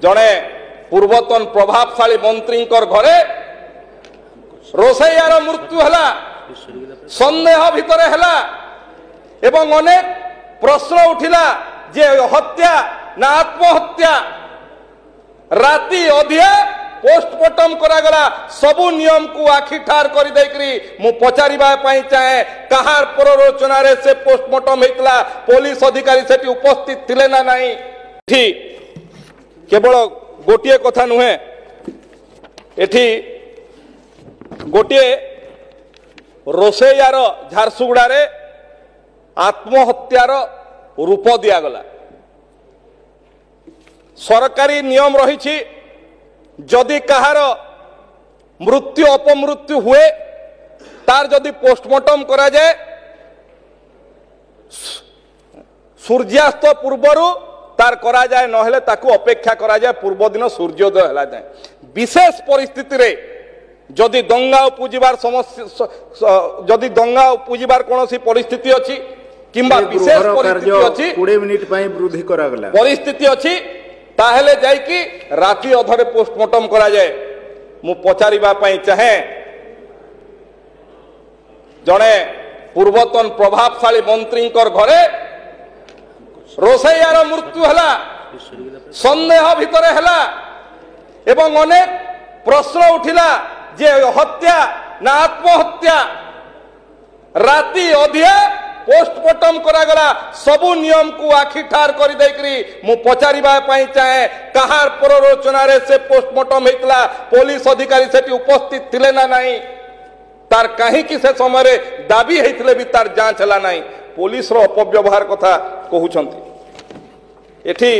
जड़े पूर्वतन प्रभावशाली मंत्री घरे रोसैयार मृत्यु है संदेह भितर है एवं अनेक प्रश्न उठिला जे हत्या ना आत्महत्या राति अधिया पोस्टमार्टम करागला सबु नियम को आखि ठार कर मु पचारिबा पई चाहे कहार प्ररोचना रे से पोस्टमार्टम हेतला पुलिस अधिकारी सेठी उपस्थित थिले ना नहीं एठी केवल गोटिए कथा नुहे एठी गोटिए रोसैयार झारसुगुड़ा रे आत्महत्यार रूप दिगला सरकारी नियम रही जदि कहार मृत्यु अपमृत्यु हुए तार जदि पोस्टमार्टम करा जाए सूर्यास्त पूर्वर तार करा जाए नहेले ताकू अपेक्षा करा जाए पूर्व दिन सूर्योदय है जाए विशेष परिस्थिति रे जदि दंगा उपजिबार समस्या जदि दंगा उपजिबार कौन सी परिस्थिति अच्छी किंबा विशेष परिस्थिति अच्छी 20 मिनिट पई वृद्धि करा गला परिस्थिति अच्छी ताहले जाई कि राति अधरे पोस्टमार्टम करा जाए मु पचारिबा पई चाहे जड़े पूर्वतन प्रभावशाली मंत्री घरे रोसैयार मृत्यु है संदेह भितर है एवं अनेक प्रश्न उठिला जे हत्या ना आत्महत्या राति अधिया पोस्टमार्टम करागला सबु नियम को आखि ठार कर मु पचारिबा पई चाहे कहार प्ररोचना रे से पोस्टमार्टम हेतला पुलिस अधिकारी सेठी उपस्थित थिले ना नहीं तार कहीं कि से समय दाबी हेतले भी तार जांच हला नहीं पुलिस रो अपव्यवहार कथा कहउछंती एठी